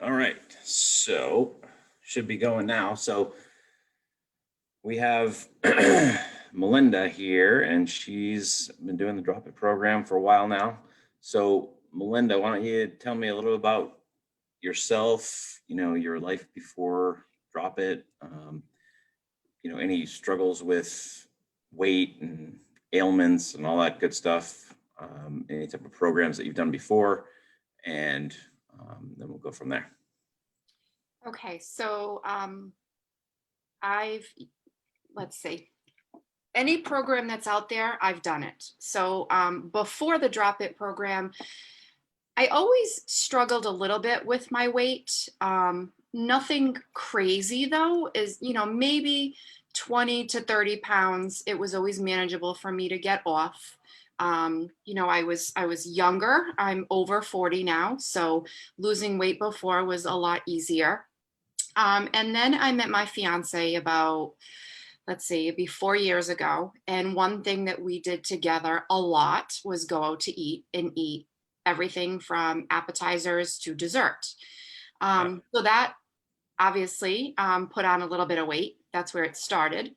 All right, so should be going now. So we have Melinda here, and she's been doing the Drop It program for a while now. So, Melinda, why don't you tell me a little about yourself? Your life before Drop It. Any struggles with weight and ailments and all that good stuff. Any type of programs that you've done before, and then we'll go from there. Okay, so I've, let's see, any program that's out there, I've done it. So before the Drop It program, I always struggled a little bit with my weight. Nothing crazy though, maybe 20 to 30 pounds. It was always manageable for me to get off. I was younger. I'm over 40 now, so losing weight before was a lot easier. And then I met my fiance about, let's see, it'd be 4 years ago. And one thing that we did together a lot was go out to eat and eat everything from appetizers to dessert. Yeah. So that obviously put on a little bit of weight. That's where it started.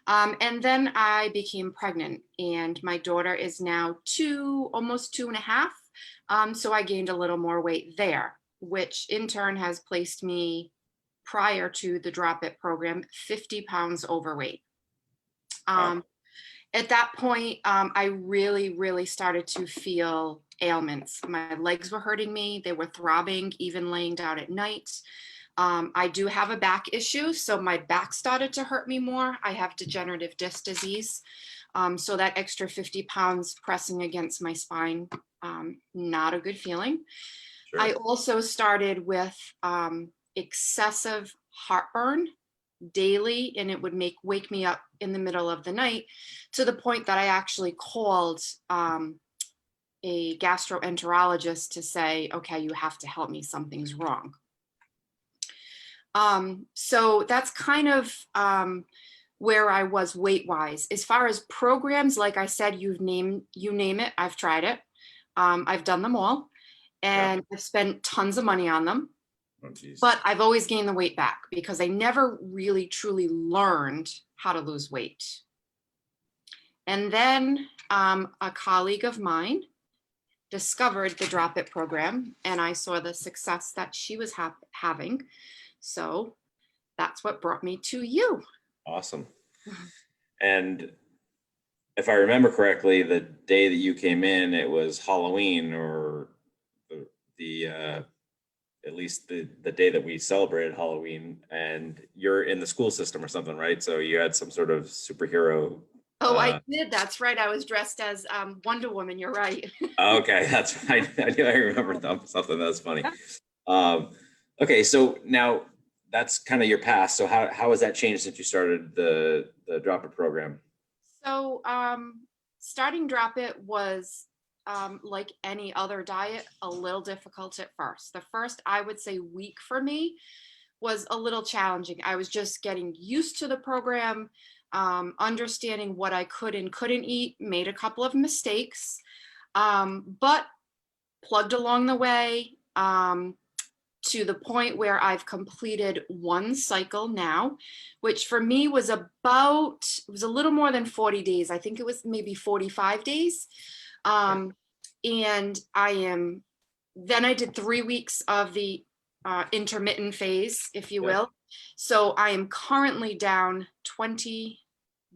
And then I became pregnant, and my daughter is now almost 2.5. So I gained a little more weight there, which in turn has placed me prior to the Drop It program, 50 pounds overweight. Wow. Um, at that point, I really, really started to feel ailments. My legs were hurting me. They were throbbing, even laying down at night. I do have a back issue, so my back started to hurt me more. I have degenerative disc disease. So that extra 50 pounds pressing against my spine, not a good feeling. I Sure. also started with excessive heartburn daily, and it would wake me up in the middle of the night, to the point that I actually called a gastroenterologist to say, okay, you have to help me, something's wrong. So that's kind of where I was weight wise. As far as programs, like I said, you name it, I've tried it. I've done them all, Yeah. and I've spent tons of money on them. Oh, geez. But I've always gained the weight back because I never really truly learned how to lose weight. And then a colleague of mine discovered the Drop It program, and I saw the success that she was having. So that's what brought me to you. Awesome. And if I remember correctly, the day that you came in, it was Halloween, or the at least the day that we celebrated Halloween, and you're in the school system or something, right? So you had some sort of superhero. Oh, I Uh, did. That's right. I was dressed as Wonder Woman. You're right. okay, that's right. I remember something that's funny. Um, okay, so now that's kind of your past. So how has that changed since you started the Drop It program? So, starting Drop It was, like any other diet, a little difficult at first. The first, I would say, week for me was a little challenging. I was just getting used to the program, understanding what I could and couldn't eat, made a couple of mistakes, but plugged along the way. To the point where I've completed one cycle now, which for me was it was a little more than 40 days. I think it was maybe 45 days. Okay. Um, and then I did 3 weeks of the intermittent phase, if you Yeah. will. So I am currently down 20,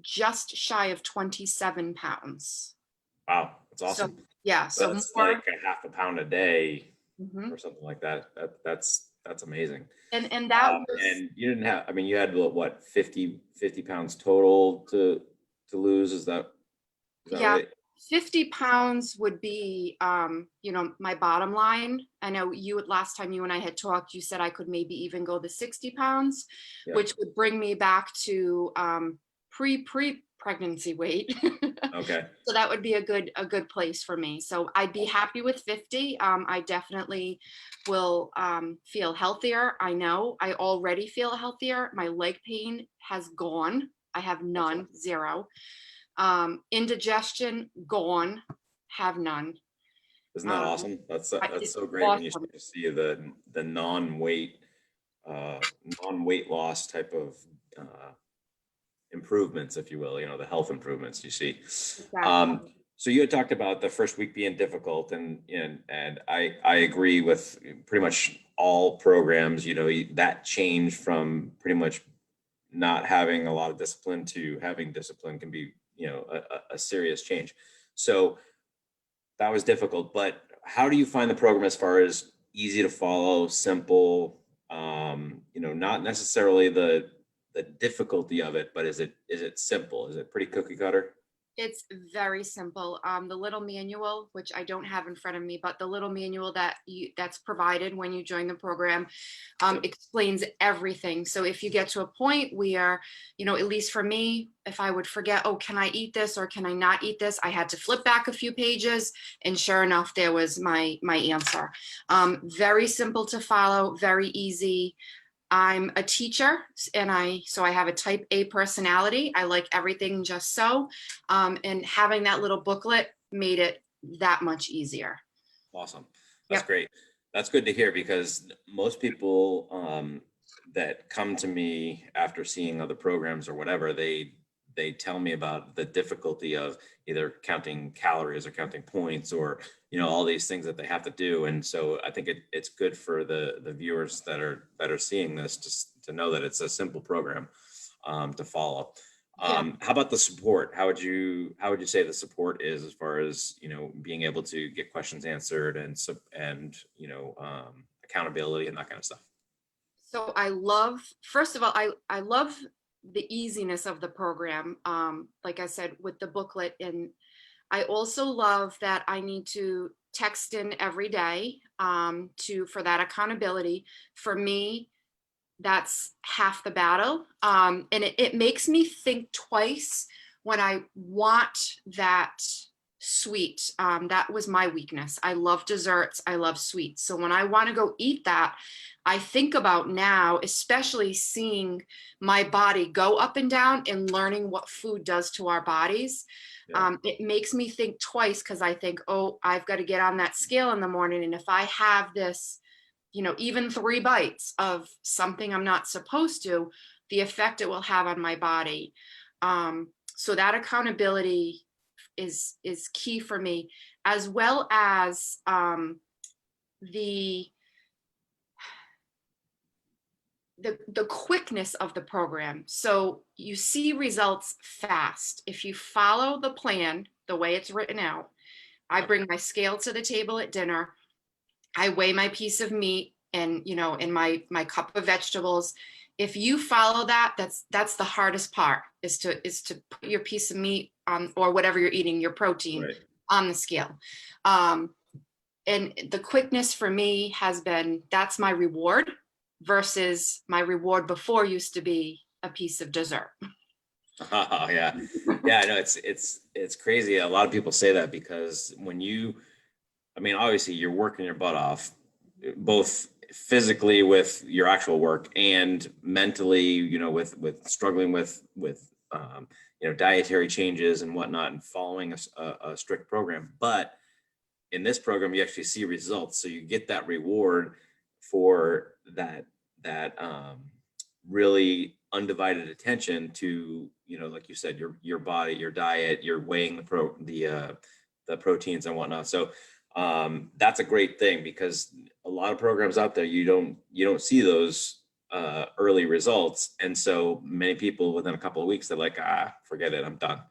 just shy of 27 pounds. Wow, that's So awesome. yeah, So so that's like more. a half a pound a day Mhm. or something like that. That's amazing. And that was, And you didn't have, I mean, you had what, 50 pounds total to lose. Is that yeah, right? 50 pounds would be, my bottom line. I know last time you and I had talked, you said I could maybe even go the 60 pounds, Yeah. which would bring me back to pre-pregnancy weight. Okay. So that would be a good place for me. So I'd be happy with 50. I definitely will feel healthier. I know I already feel healthier. My leg pain has gone. I have Awesome. none, zero. Indigestion, gone, have none. Isn't that Um, awesome? That's it's so great when you awesome. start to see the non-weight loss type of improvements, if you will, the health improvements you see. Exactly. So you had talked about the first week being difficult, and I agree with pretty much all programs. That change from pretty much not having a lot of discipline to having discipline can be a serious change. So that was difficult, but how do you find the program as far as easy to follow, simple? Not necessarily the difficulty of it, but is it simple? Is it pretty cookie cutter? It's very simple. The little manual, which I don't have in front of me, but the little manual that's provided when you join the program, Yep. explains everything. So if you get to a point where, at least for me, if I would forget, oh, can I eat this or can I not eat this? I had to flip back a few pages, and sure enough, there was my answer. Very simple to follow, very easy. I'm a teacher, and so I have a type A personality. I like everything just so. And having that little booklet made it that much easier. Awesome. That's Yep. great. That's good to hear because most people that come to me after seeing other programs or whatever, they tell me about the difficulty of either counting calories or counting points or all these things that they have to do. And so I think it's good for the viewers that are seeing this just to know that it's a simple program to follow. Yeah. How about the support? How would you say the support is as far as being able to get questions answered and accountability and that kind of stuff? So first of all, I love the easiness of the program. Like I said, with the booklet, and I also love that I need to text in every day for that accountability. For me, that's half the battle. And it makes me think twice when I want that sweet. That was my weakness. I love desserts. I love sweets. So when I want to go eat that, I think about now, especially seeing my body go up and down and learning what food does to our bodies. Yeah. It makes me think twice because I think, oh, I've got to get on that scale in the morning. And if I have this, even 3 bites of something I'm not supposed to, the effect it will have on my body. So that accountability is key for me, as well as the the quickness of the program. So you see results fast if you follow the plan the way it's written out. I Yep. bring my scale to the table at dinner. I weigh my piece of meat and and my cup of vegetables. If you follow that, that's the hardest part, is to put your piece of meat on, or whatever you're eating, your protein, Right. on the scale. Um, and the quickness for me has been, that's my reward, versus my reward before used to be a piece of dessert. Oh, yeah. Yeah, I know it's crazy. A lot of people say that because I mean, obviously you're working your butt off, both physically with your actual work and mentally, with struggling with dietary changes and whatnot and following a strict program. But in this program, you actually see results. So you get that reward for that really undivided attention to, like you said, your body, your diet, you're weighing the proteins and whatnot. So that's a great thing because a lot of programs out there you don't see those early results, and so many people within a couple of weeks they're like, forget it, I'm done.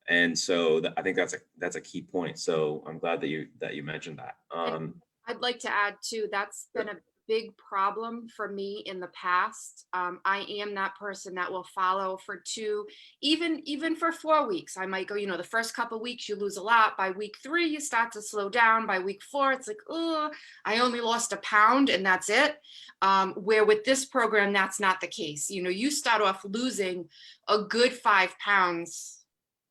And so I think that's a key point. So I'm glad that you mentioned that. And I'd like to add too, that's been a big problem for me in the past. I am that person that will follow for even for 4 weeks. I might go, the first couple weeks you lose a lot. By week 3, you start to slow down. By week 4, it's like, oh, I only lost a pound and that's it. Where with this program, that's not the case. You start off losing a good 5 pounds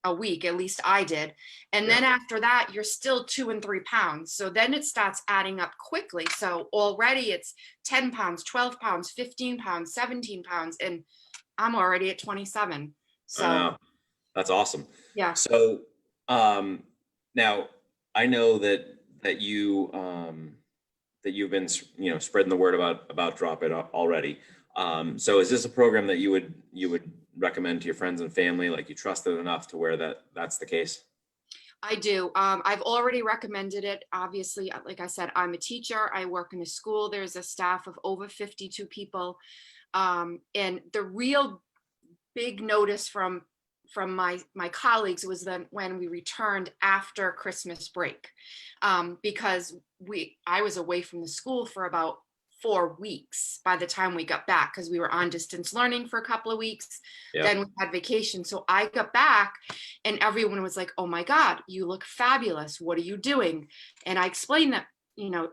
a week, at least I did. And Yeah. then after that, you're still 2 and 3 pounds. So then it starts adding up quickly. So already it's 10 pounds, 12 pounds, 15 pounds, 17 pounds, and I'm already at 27. I So know. That's awesome. yeah. So now I know that you've been, spreading the word about Drop It already. So is this a program that you would recommend to your friends and family? Like you trust it enough to where that's the case? I do. I've already recommended it. Obviously, like I said, I'm a teacher. I work in a school. There's a staff of over 52 people. And the real big notice from my colleagues was then when we returned after Christmas break, because I was away from the school for about 4 weeks by the time we got back, because we were on distance learning for a couple of weeks. Yeah. Then we had vacation. So I got back and everyone was like, oh my God, you look fabulous. What are you doing? And I explained that,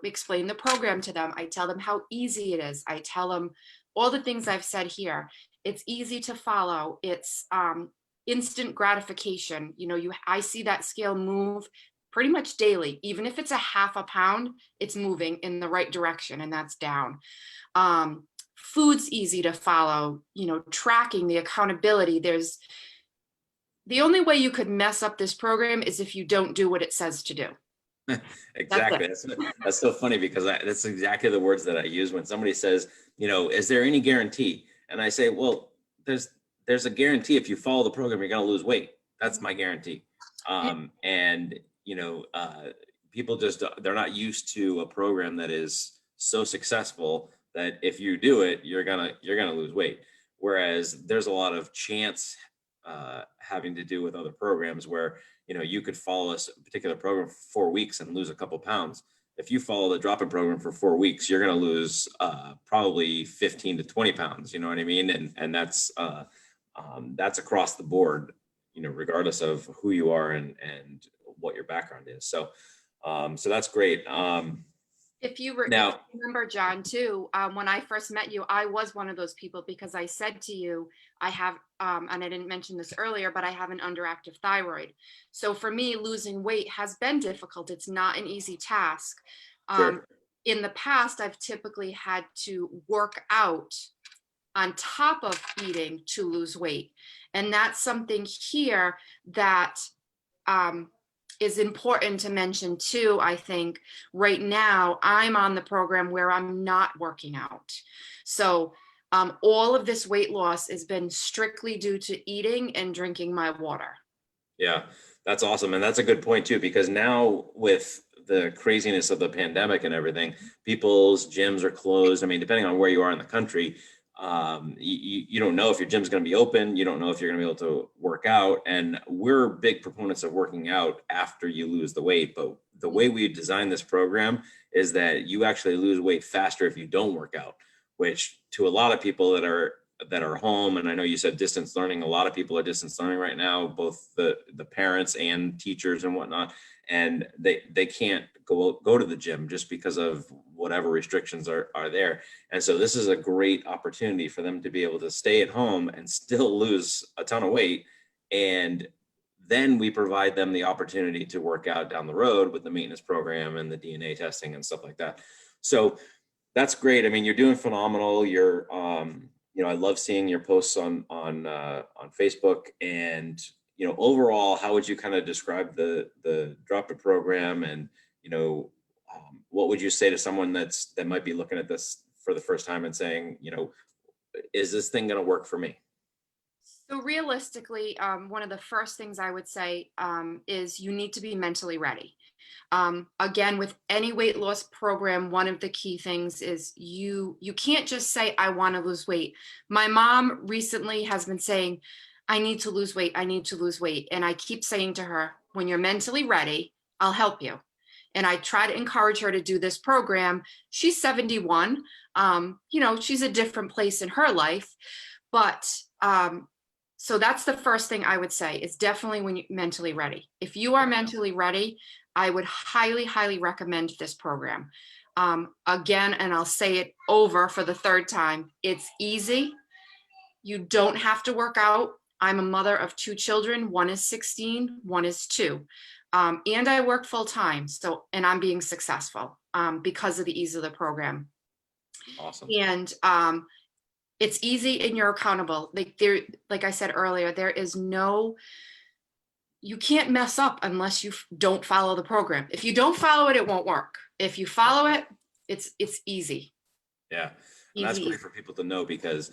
explain the program to them. I tell them how easy it is. I tell them all the things I've said here. It's easy to follow. It's instant gratification. I see that scale move pretty much daily. Even if it's a half a pound, it's moving in the right direction, and that's down. Food's easy to follow. Tracking, the accountability. The only way you could mess up this program is if you don't do what it says to do. That's Exactly. it. That's so funny because that's exactly the words that I use when somebody says, is there any guarantee? And I say, well, there's a guarantee if you follow the program, you're going to lose weight. That's my guarantee. And people just they're not used to a program that is so successful that if you do it, you're gonna lose weight. Whereas there's a lot of chance having to do with other programs where you could follow a particular program for 4 weeks and lose a couple pounds. If you follow the drop-in program for 4 weeks, you're going to lose probably 15 to 20 pounds. You know what I mean? And that's across the board, regardless of who you are and what your background is. So that's great. If you Now, remember, John, too, when I first met you, I was one of those people because I said to you, I have, and I didn't mention this earlier, but I have an underactive thyroid. So for me, losing weight has been difficult. It's not an easy task. sure. In the past, I've typically had to work out on top of eating to lose weight. And that's something here that is important to mention too. I think right now I'm on the program where I'm not working out. So all of this weight loss has been strictly due to eating and drinking my water. Yeah, that's awesome. And that's a good point too, because now with the craziness of the pandemic and everything, people's gyms are closed. I mean, depending on where you are in the country, you don't know if your gym's going to be open. You don't know if you're going to be able to work out. And we're big proponents of working out after you lose the weight. But the way we designed this program is that you actually lose weight faster if you don't work out, which to a lot of people that are home, and I know you said distance learning, a lot of people are distance learning right now, both the parents and teachers and whatnot, and they can't go to the gym just because of whatever restrictions are there. And so this is a great opportunity for them to be able to stay at home and still lose a ton of weight. And then we provide them the opportunity to work out down the road with the maintenance program and the DNA testing and stuff like that. So that's great. I mean, you're doing phenomenal. I love seeing your posts on Facebook. And overall, how would you kind of describe the Drop It program? And what would you say to someone that might be looking at this for the first time and saying, is this thing going to work for me? So realistically, one of the first things I would say is you need to be mentally ready. Again, with any weight loss program, one of the key things is you can't just say, I want to lose weight. My mom recently has been saying, I need to lose weight. I need to lose weight. And I keep saying to her, when you're mentally ready, I'll help you. And I try to encourage her to do this program. She's 71. She's a different place in her life. But so that's the first thing I would say is definitely when you're mentally ready. If you are mentally ready, I would highly, highly recommend this program. Again, and I'll say it over for the third time, it's easy. You don't have to work out. I'm a mother of 2 children. One is 16, one is 2. And I work full time. And I'm being successful because of the ease of the program. Awesome. And it's easy and you're accountable. Like I said earlier, there is no you can't mess up unless you don't follow the program. If you don't follow it, it won't work. If you follow it, it's easy. Yeah. And that's Easy, great easy. for people to know because,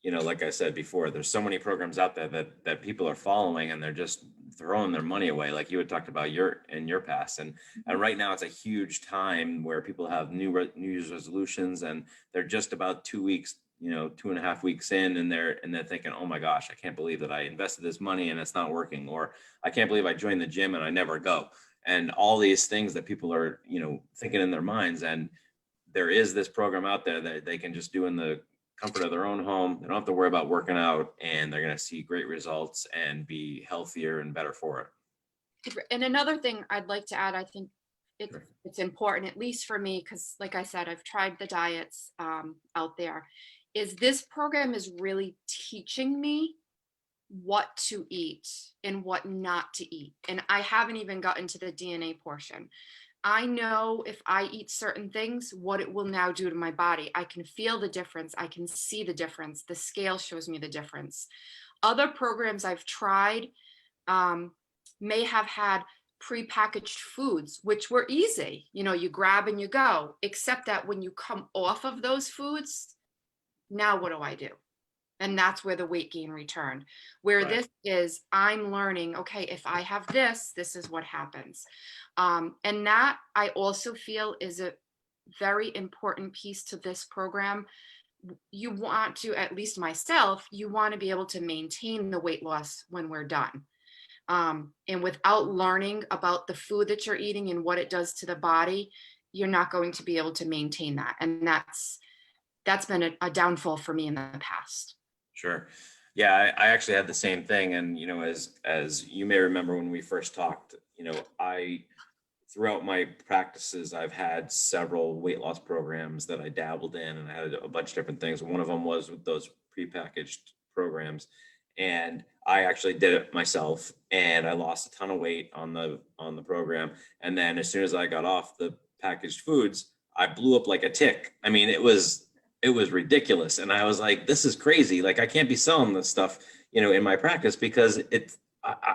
like I said before, there's so many programs out there that people are following and they're just throwing their money away. Like you had talked about in your past. And right now it's a huge time where people have New Year's resolutions and they're just about 2 weeks, 2.5 weeks in, and they're thinking, oh my gosh, I can't believe that I invested this money and it's not working, or I can't believe I joined the gym and I never go. And all these things that people are, thinking in their minds. And there is this program out there that they can just do in the comfort of their own home. They don't have to worry about working out, and they're going to see great results and be healthier and better for it. And another thing I'd like to add, I think Sure. it's important, at least for me, because like I said, I've tried the diets out there, is this program is really teaching me what to eat and what not to eat. And I haven't even gotten to the DNA portion. I know if I eat certain things, what it will now do to my body. I can feel the difference. I can see the difference. The scale shows me the difference. Other programs I've tried may have had prepackaged foods, which were easy. You grab and you go, except that when you come off of those foods, now what do I do? And that's where the weight gain returned. Where Right. this is, I'm learning, okay, if I have this, this is what happens. And that I also feel is a very important piece to this program. You want to, at least myself, you want to be able to maintain the weight loss when we're done. And without learning about the food that you're eating and what it does to the body, you're not going to be able to maintain that. And that's been a downfall for me in the past. Sure. Yeah, I actually had the same thing. And, as you may remember when we first talked, I throughout my practices, I've had several weight loss programs that I dabbled in, and I had a bunch of different things. One of them was with those prepackaged programs, and I actually did it myself, and I lost a ton of weight on the program. And then as soon as I got off the packaged foods, I blew up like a tick. I mean, it was ridiculous, and I was like, this is crazy. Like, I can't be selling this stuff, in my practice because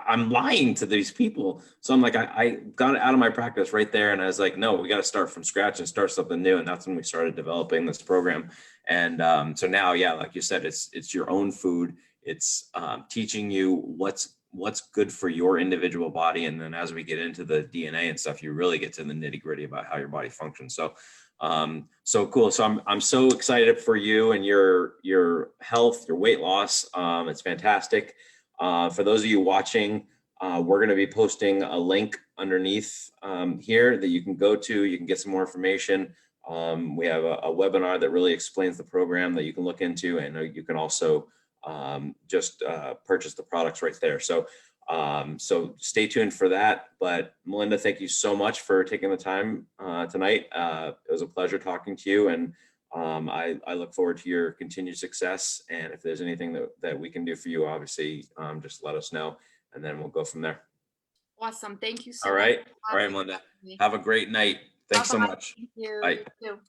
I'm lying to these people. So I'm like, I got it out of my practice right there. And I was like, no, we got to start from scratch and start something new. And that's when we started developing this program. And so now, yeah, like you said, it's your own food. It's teaching you what's good for your individual body. And then as we get into the DNA and stuff, you really get to the nitty gritty about how your body functions. So cool. So I'm so excited for you and your health, your weight loss. It's fantastic. For those of you watching, we're going to be posting a link underneath here that you can go to. You can get some more information. We have a webinar that really explains the program that you can look into, and you can also just purchase the products right there. So stay tuned for that. But Melinda, thank you so much for taking the time tonight. It was a pleasure talking to you, and I look forward to your continued success. And if there's anything that we can do for you, obviously, just let us know, and then we'll go from there. Awesome. Thank you so All much. right. All right, Melinda. Have a great night. Thanks so Bye-bye. much. Thank you. Bye. You too.